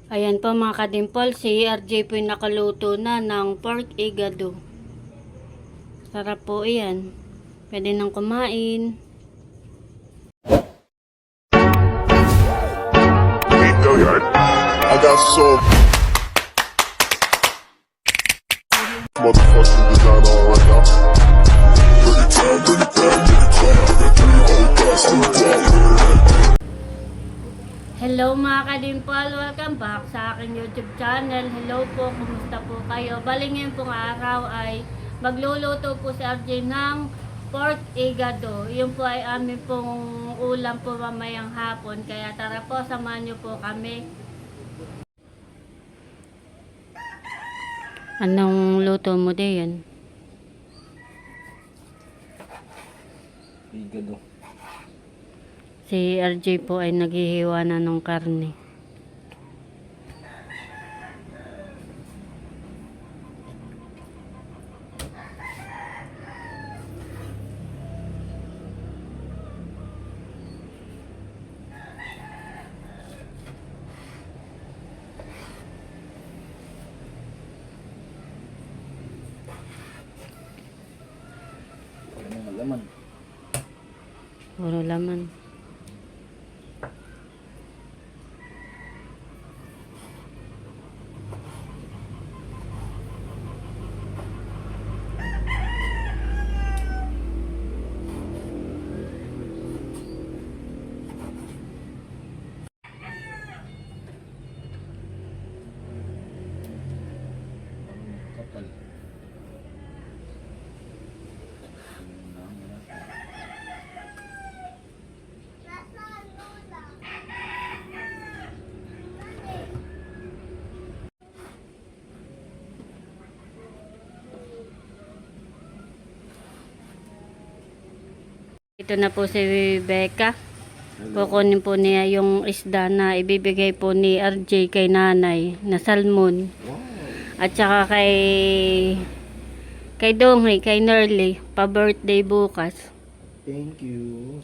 Ayan po mga kadimpol, si RJ po yung nakaluto na ng pork igado. Sarap po iyan. Pwede nang kumain. I got so motherfucking design on right now. Bring it down, bring it down, bring it down. I got three whole thoughts to the Hello mga kadimpol, welcome back sa aking YouTube channel. Hello po, kumusta po kayo? Bali ngayon pong araw ay magluluto po si RJ ng pork igado. Yun po ay amin pong ulam po mamayang hapon. Kaya tara po, samahan niyo po kami. Anong luto mo din? Igado. Si RJ po ay naghihiwa na ng karne. Ano nga laman? Puro laman. Kapal. Ito na po si Becca. Kukunin po niya yung isda na ibibigay po ni RJ kay nanay na salmon. At saka kay Donghi, kay Nerly, pa-birthday bukas. Thank you.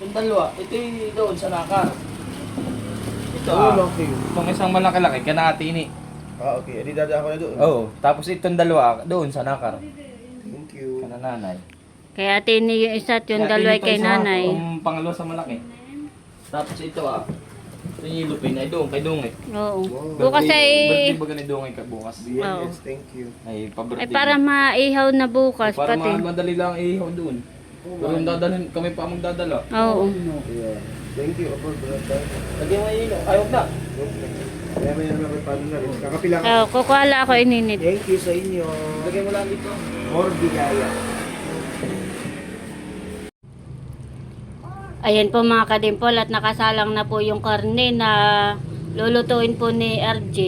Yung dalawa, ito yung doon sa nakar. Ito okay. Itong isang malaki-laki, kanati ni. Okay. Edi dada ako na doon. Oo. Tapos itong dalawa, doon sa nakar. Thank you. Kanananay. Kay ate ni yung isa at yung dalawa kay nanay. Yung pangalawa sa malaki. Tapos ito ito yung lupin ay doon, kay Dungay. Oo. Bukas ay Birthday ba ganit Dungay ka bukas? Oo. Yes, thank you. Ay, pa-birthday. ay para maihaw na bukas para pati. madali lang ihaw doon. Pero yung dadalhin, kami pa magdadala. Oo. Yeah. Thank you, Apple. Lagyan mo yung ayaw na. Kaya may naman ako paano na rin. Kakapila ka. Oo, kukuhala ako ininit. Thank you sa inyo. Lagyan mo lang dito. More bigaya. Ayan po mga kadimpol at nakasalang na po yung karne na lulutuin po ni RJ.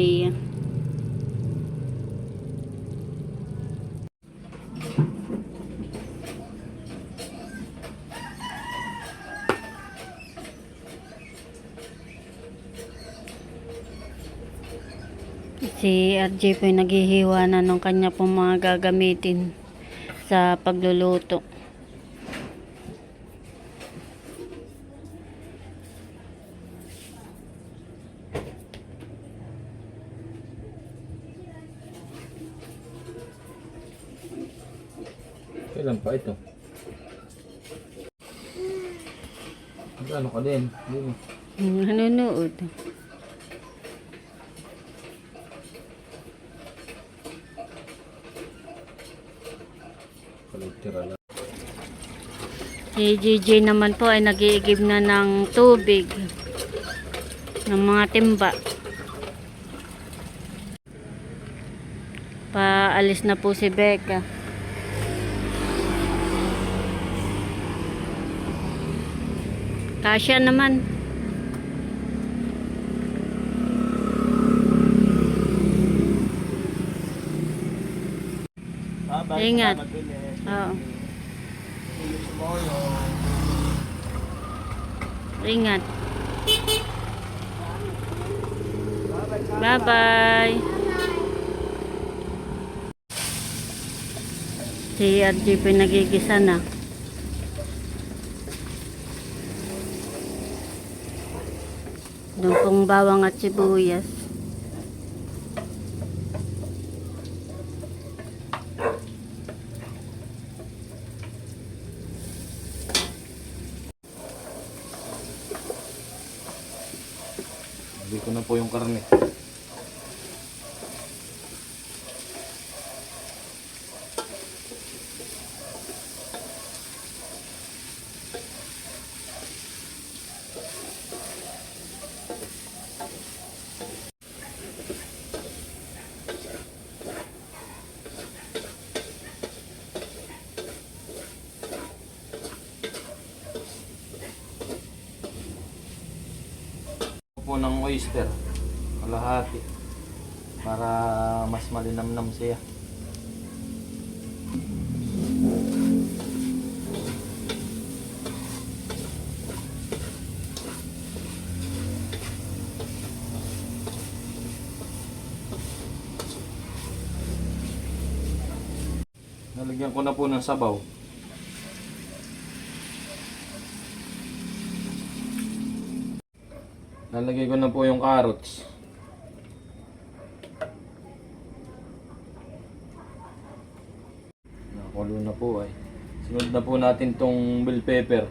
Si RJ po yung naghihiwa na ng kanya pong mga gagamitin sa pagluluto. Kailan pa ito? Ano ka din? Nanonood. Palitira lang. Si GJ naman po ay nag-iigib na ng tubig ng mga timba. Paalis na po si Becca. Kasya naman. Ingat. Oo. Ingat. Bye-bye. Si RJ pinagigisa na. Doon pong bawang at sibuyas. Hindi ko na po yung karne. Po ng oyster, kalahati, para mas malinamnam siya. Nalagyan ko na po ng sabaw. Lalagay ko na po yung carrots. Nakulo na po ay. Sunod na po natin tong bell pepper.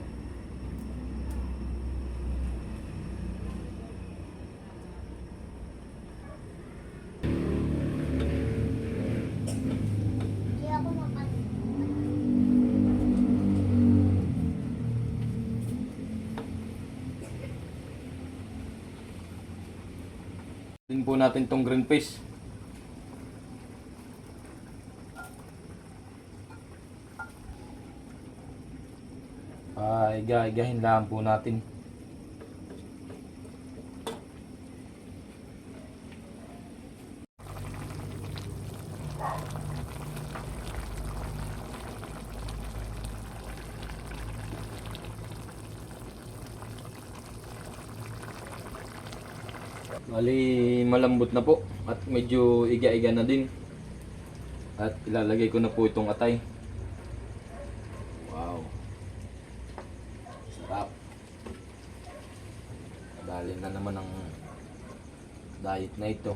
Din po natin tong green peas. Iga-igahin lang po natin. Bali, malambot na po at medyo iga-iga na din. At ilalagay ko na po itong atay. Wow. Sarap. Dali na naman ang diet na ito.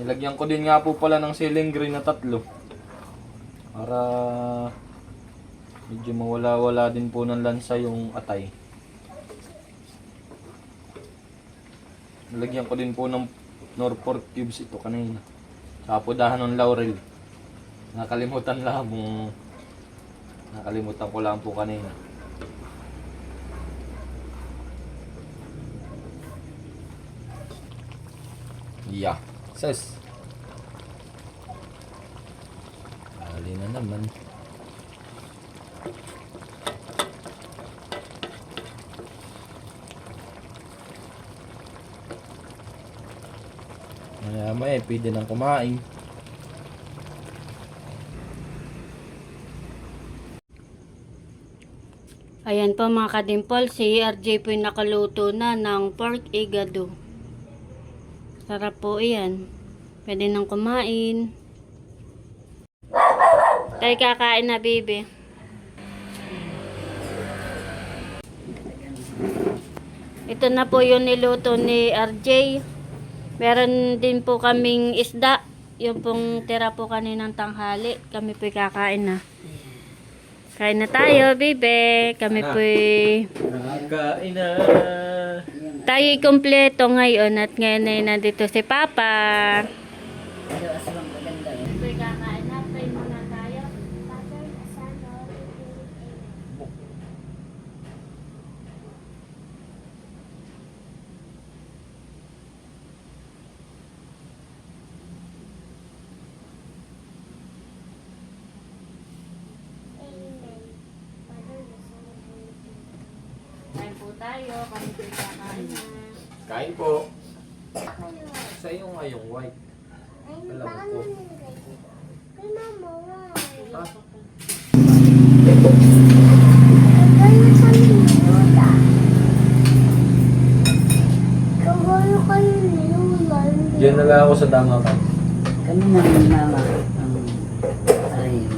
Nilagyan ko din nga po pala ng ceiling green na 3. Para medyo mawala-wala din po ng lansa yung atay. Nilagyan ko din po ng nor pork cubes ito kanina. Saka po dahan ng laurel. Nakalimutan ko lang po kanina. Yeah. Sus. Dali na naman. Maya pwede nang kumain. Ayan po mga kadimpol, si RJ po yung nakaluto na ng pork igado. Sarap po yan. Pwede nang kumain. Tayo kakain na, baby. Ito na po yung niluto ni RJ. Meron din po kaming isda. Yung pong tira po kaninang tanghali. Kami po'y kakain na. Kain na tayo, baby. Kami po'y... Nakakain na. Tayo'y kompleto ngayon at ngayon ay nandito si Papa. Po'y kakain na. Pray muna tayo. Kain po tayo. Kami po'y kakain na. Kain po. Sa iyo nga yung white. Alam ko. Ah, diyan na lang ako sa Dangakan. Kami naman mama. Ay.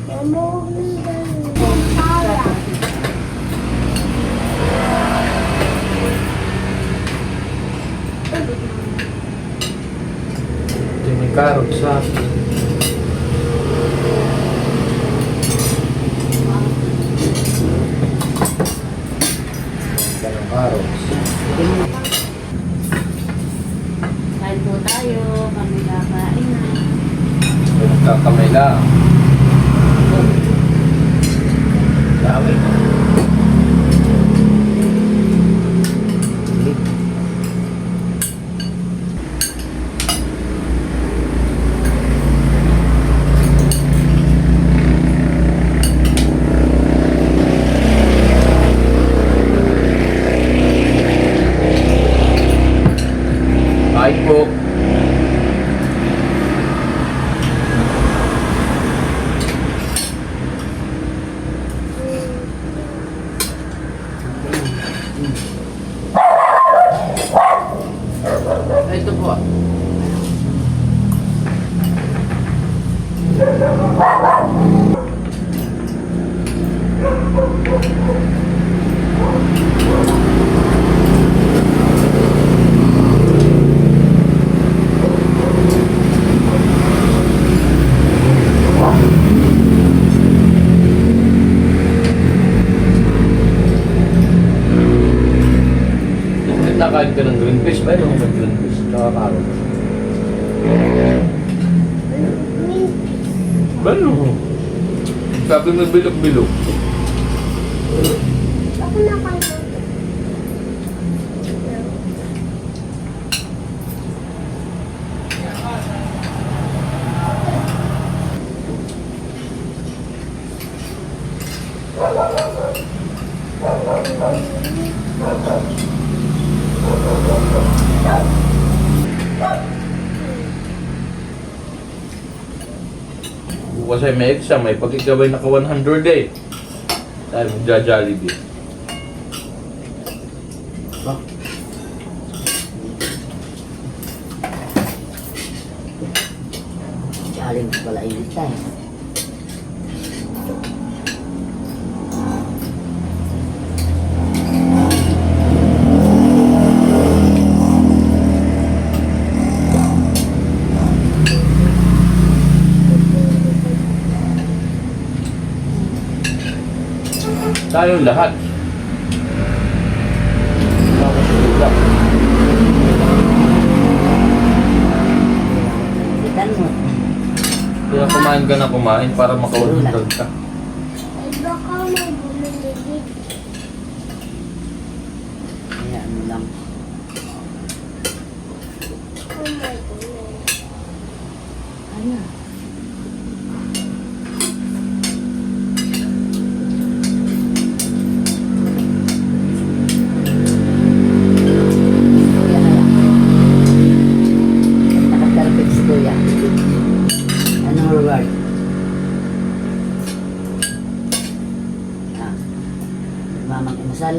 carrots ha. Ganang carrots. Kain po tayo, kami kakain na. Magkakamay lang. Dami. Kain po. Ito po. Nakain ka ng green fish. Mayroon ka ng green fish. Tsaka carrots. Mayroon. Sabi mo bilog-bilog. Bukas ay may exam, may pag ikaw ay naka 100 eh. Tayo magja-Jollibee. Challenge pala init tayo. Tayong lahat. Tapos sila. Itan mo. Kaya kumain ka na kumain para maka-100 ka. Kaya ano lang. Ano? Kuya kaya. Nakatalapit si Kuya. Anong reward? Ah. Mamang inasal.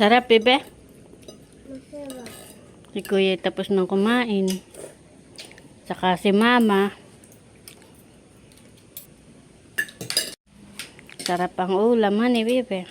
Sarap, bebe. Si Kuya tapos nang kumain. Saka si Mama. Sarap ang ulam, honey, bebe.